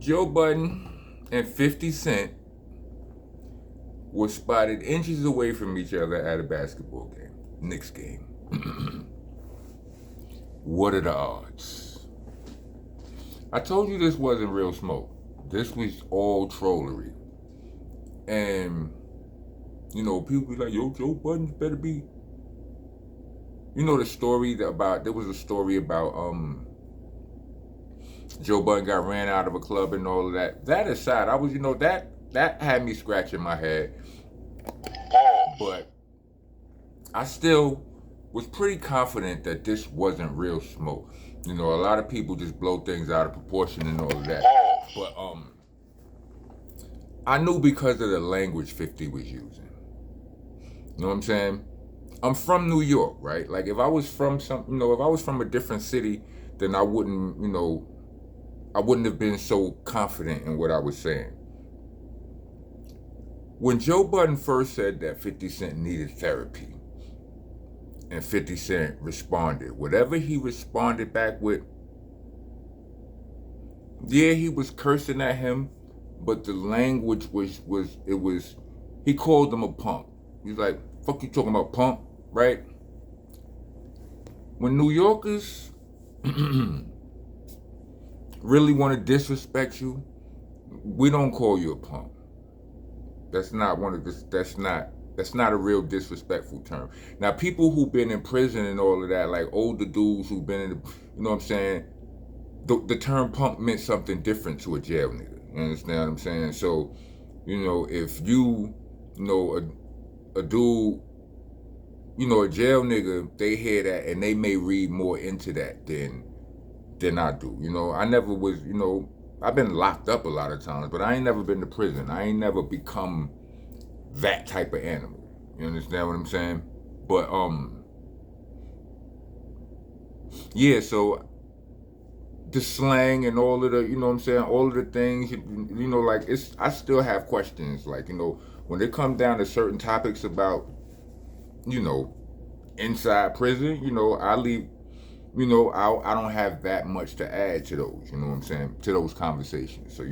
Joe Budden and 50 Cent were spotted inches away from each other at a basketball game, Knicks game. What are the odds? I told you this wasn't real smoke. This was all trollery. And, people be like, yo, Joe Budden better be. The story about, there was a story about Joe Budden got ran out of a club and all of that. That aside, I was, that had me scratching my head. But I still was pretty confident that this wasn't real smoke. A lot of people just blow things out of proportion and all of that. But I knew because of the language 50 was using. You know what I'm saying? I'm from New York, right? Like if I was from if I was from a different city, then I wouldn't, I wouldn't have been so confident in what I was saying. When Joe Budden first said that 50 Cent needed therapy, and 50 Cent responded, whatever he responded back with, yeah, he was cursing at him, but the language he called him a punk. He's like, fuck you talking about, punk, right? When New Yorkers really want to disrespect you, we don't call you a punk. That's not that's not a real disrespectful term. Now, people who've been in prison and all of that, like older dudes who've been in, you know what I'm saying? The term punk meant something different to a jail nigga. You understand what I'm saying? So, if a dude, a jail nigga, they hear that and they may read more into that than I do. I never was, I've been locked up a lot of times, but I ain't never been to prison. I ain't never become that type of animal. You understand what I'm saying? But yeah, so the slang and all of the, you know what I'm saying, all of the things, like I still have questions, like, when they come down to certain topics about, inside prison, I leave, I don't have that much to add to those, you know what I'm saying, to those conversations. So,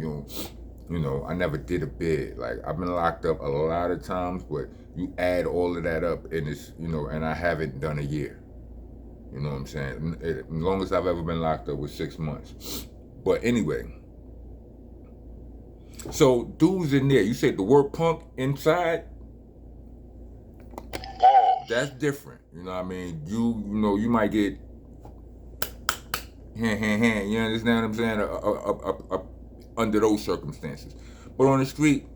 I never did a bid. Like, I've been locked up a lot of times, but you add all of that up and it's, and I haven't done a year. You know what I'm saying? The longest I've ever been locked up was 6 months. But anyway, so dudes in there, you said the word punk inside? That's different. You know what I mean? You might get hand. You understand what I'm saying? Under those circumstances. But on the street,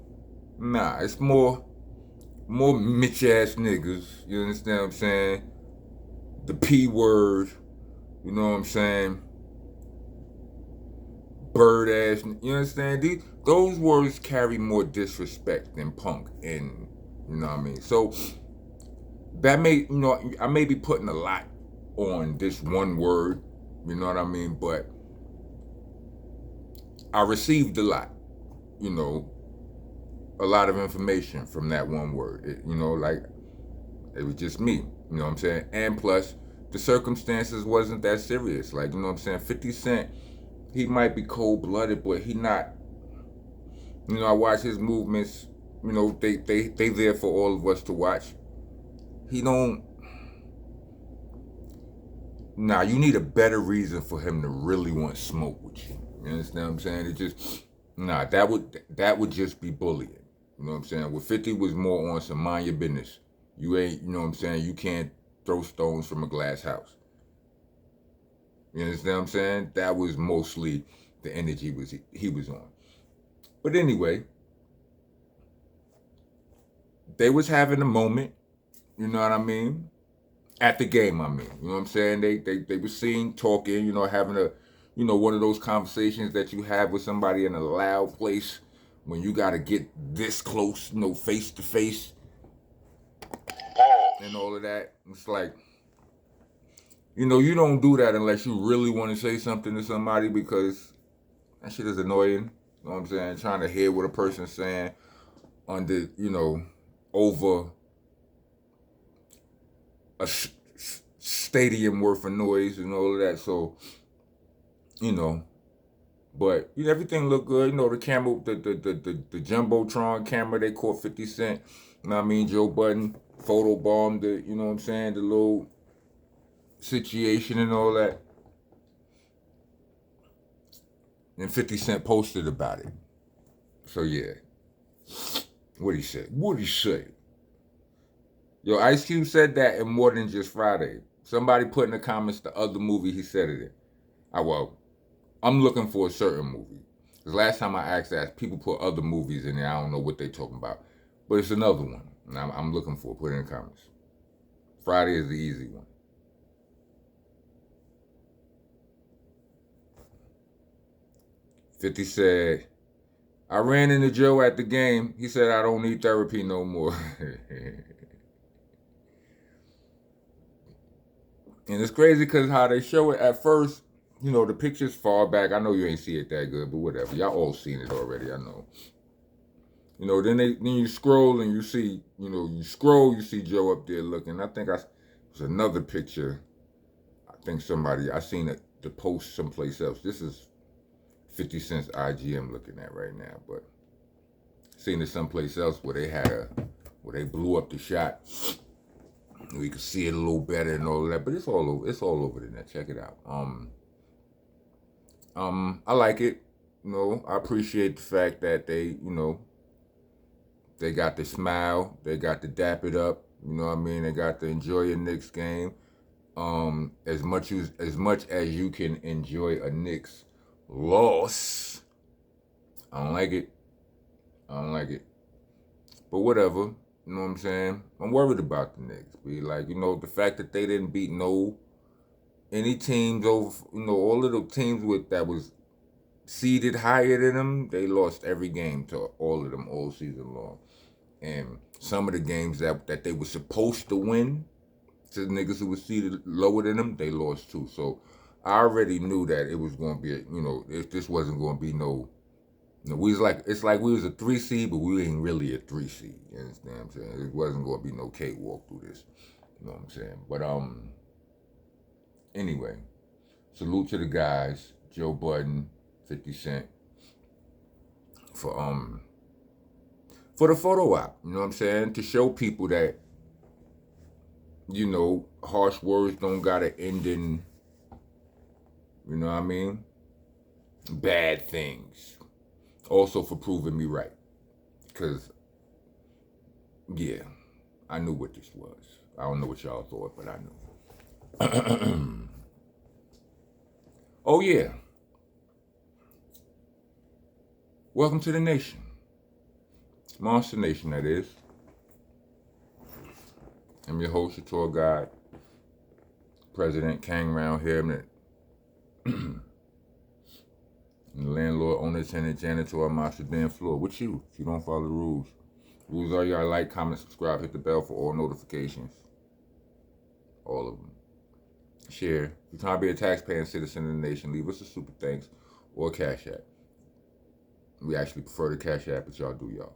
nah, it's more Mitch ass niggas. You understand what I'm saying? The P word, you know what I'm saying? Bird ass, you understand? Those words carry more disrespect than punk, and you know what I mean? So that I may be putting a lot on this one word, you know what I mean? But I received a lot of information from that one word. Like it was just me, you know what I'm saying? And plus, the circumstances wasn't that serious. Like, you know what I'm saying? 50 Cent, he might be cold-blooded, but he not, I watch his movements, they there for all of us to watch. He don't, you need a better reason for him to really want smoke with you. You understand what I'm saying? It just, that would just be bullying. You know what I'm saying? With 50 was more on some mind your business. You ain't, you know what I'm saying? You can't throw stones from a glass house. You understand what I'm saying? That was mostly the energy he was on. But anyway, they was having a moment, you know what I mean? At the game, I mean. You know what I'm saying? They were seen talking, having a, one of those conversations that you have with somebody in a loud place when you got to get this close, face to face and all of that. It's like, you don't do that unless you really want to say something to somebody, because that shit is annoying. You know what I'm saying? Trying to hear what a person's saying under, over a stadium worth of noise and all of that. So, But you know, everything looked good. You know, the camera, the Jumbotron camera, they caught 50 Cent. You know what I mean? Joe Budden photobombed the, you know what I'm saying, the little situation and all that. And 50 Cent posted about it. So yeah. What'd he say? What'd he say? Yo, Ice Cube said that in More Than Just Friday. Somebody put in the comments the other movie he said it in. Well, I'm looking for a certain movie. Because last time I asked that, people put other movies in there. I don't know what they talking about. But it's another one. And I'm looking for it. Put it in the comments. Friday is the easy one. Fifty said, I ran into Joe at the game. He said, I don't need therapy no more. And it's crazy because how they show it at first, you know, the pictures far back. I know you ain't see it that good, but whatever. Y'all all seen it already, I know. You know, then you scroll and you see, you see Joe up there looking. I think was another picture. I think I seen it, the post someplace else. This is 50 Cent's IG I'm looking at right now, but seen it someplace else where they blew up the shot. We could see it a little better and all of that, but it's all over the net. Check it out. I like it. You know, I appreciate the fact that they got to smile, they got to dap it up. You know what I mean? They got to enjoy a Knicks game. As much as you can enjoy a Knicks loss, I don't like it. But whatever. You know what I'm saying? I'm worried about the Knicks. The fact that they didn't beat any teams over, all of the teams that was seeded higher than them, they lost every game to all of them all season long. And some of the games that they were supposed to win, to the niggas who were seeded lower than them, they lost too. So I already knew that it was going to be, this wasn't going to be no. It's like we was a 3 seed, but we ain't really a 3 seed. You understand what I'm saying? It wasn't going to be no cakewalk through this. You know what I'm saying? But anyway, salute to the guys, Joe Budden, 50 Cent, for the photo op. You know what I'm saying? To show people that harsh words don't gotta end in, you know what I mean, bad things. Also for proving me right. Because, yeah, I knew what this was. I don't know what y'all thought, but I knew. Oh, yeah. Welcome to the nation. Monster Nation, that is. I'm your host, your tour guide, President Kang round here. And the landlord, owner, tenant, janitor, master damn floor. With you, if you don't follow the rules. Rules are you gotta like, comment, subscribe, hit the bell for all notifications. All of them. Share. If you're trying to be a taxpaying citizen of the nation, leave us a super thanks or a cash app. We actually prefer the cash app, but y'all do y'all.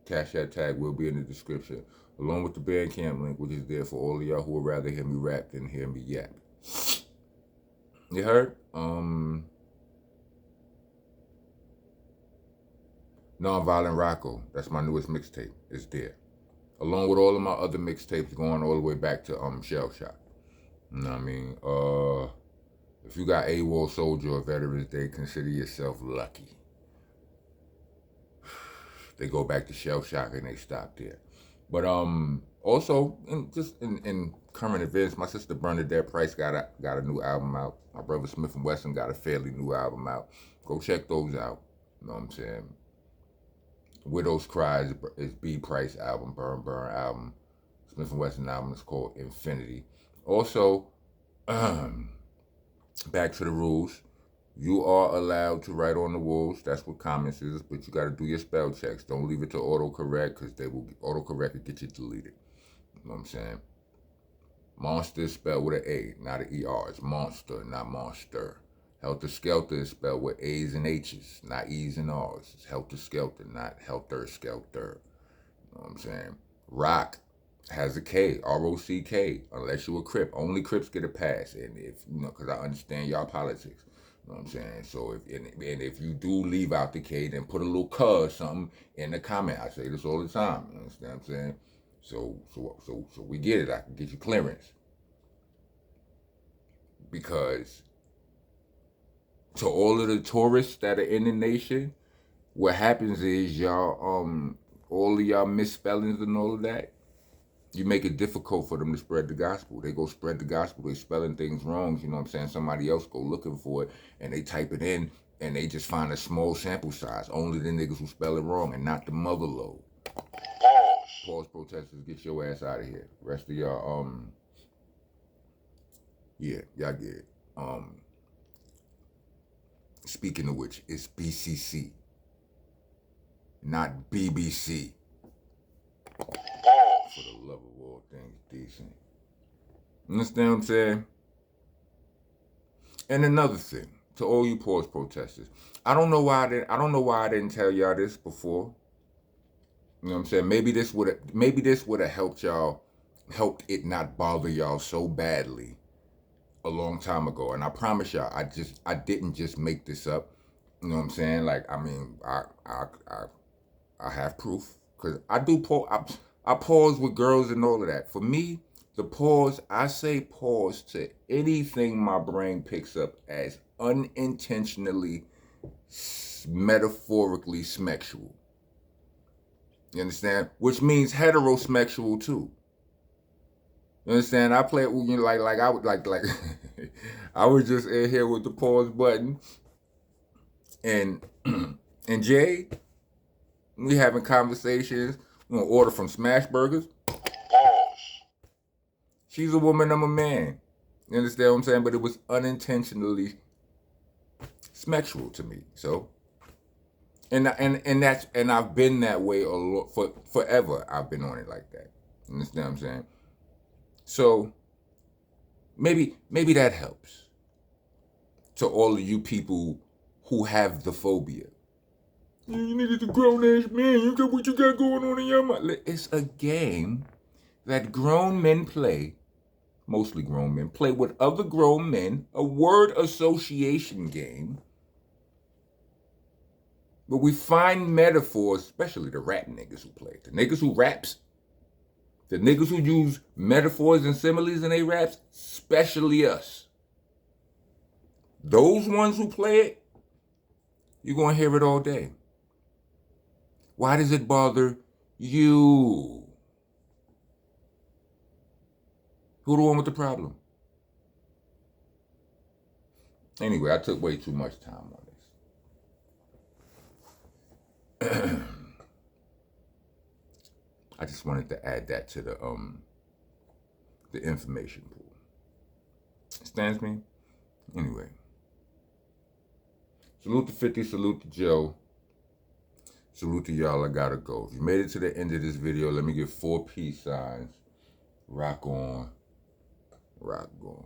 Cash app tag will be in the description, along with the Bandcamp link, which is there for all of y'all who would rather hear me rap than hear me yap. You heard? Nonviolent Rocco, that's my newest mixtape. It's there, along with all of my other mixtapes going all the way back to Shell Shock. You know what I mean? If you got AWOL Soldier or Veterans Day, consider yourself lucky. They go back to Shell Shock and they stop there. But also in current events, my sister Bernadette Price got a new album out. My brother Smith and Wesson got a fairly new album out. Go check those out. You know what I'm saying? Widow's Cry is B Price album, Burn Burn album. Smith and Wesson album is called Infinity. Also, back to the rules. You are allowed to write on the walls. That's what comments is, but you got to do your spell checks. Don't leave it to autocorrect because autocorrect will get you deleted. You know what I'm saying? Monster is spelled with an A, not an ER. It's monster, not monster. Helter Skelter is spelled with A's and H's, not E's and R's. It's Helter Skelter, not Helter Skelter. You know what I'm saying? Rock has a K, R-O-C-K, unless you're a Crip. Only Crips get a pass, and because I understand y'all politics. You know what I'm saying? So if you do leave out the K, then put a little cuz something in the comment. I say this all the time. You understand what I'm saying? So we get it. I can get you clearance. Because to all of the tourists that are in the nation, what happens is y'all, all of y'all misspellings and all of that, you make it difficult for them to spread the gospel. They go spread the gospel, they spelling things wrong, you know what I'm saying? Somebody else go looking for it, and they type it in, and they just find a small sample size. Only the niggas who spell it wrong, and not the mother load. Pause protesters, get your ass out of here. Rest of y'all, yeah, y'all get it. Speaking of which, it's BCC, not BBC. For the love of all things decent. Understand what I'm saying? And another thing, to all you pause protesters, I don't know why I didn't tell y'all this before. You know what I'm saying? Maybe this would have helped y'all, helped it not bother y'all so badly a long time ago. And I promise y'all, I didn't just make this up. You know what I'm saying? Like, I mean, I have proof, because I do pause. I pause with girls and all of that. For me, the pause, I say pause to anything my brain picks up as unintentionally, metaphorically sexual. You understand? Which means heterosexual too. You understand? I play it, you know, like I would like I was just in here with the pause button, and and Jay, we having conversations. We gonna order from Smash Burgers. She's a woman, I'm a man. You understand what I'm saying? But it was unintentionally sexual to me. So, and I've been that way for forever. I've been on it like that. You understand what I'm saying? So maybe that helps to all of you people who have the phobia. You niggas a grown ass man. You got what you got going on in your mind. It's a game that grown men play. Mostly grown men play with other grown men. A word association game. But we find metaphors, especially the rap niggas who play. The niggas who raps. The niggas who use metaphors and similes in their raps, especially us. Those ones who play it, you're going to hear it all day. Why does it bother you? Who the one with the problem? Anyway, I took way too much time on this. I just wanted to add that to the information pool. Stands me? Anyway. Salute to 50, salute to Joe. Salute to y'all, I gotta go. If you made it to the end of this video, let me give 4 peace signs. Rock on. Rock on.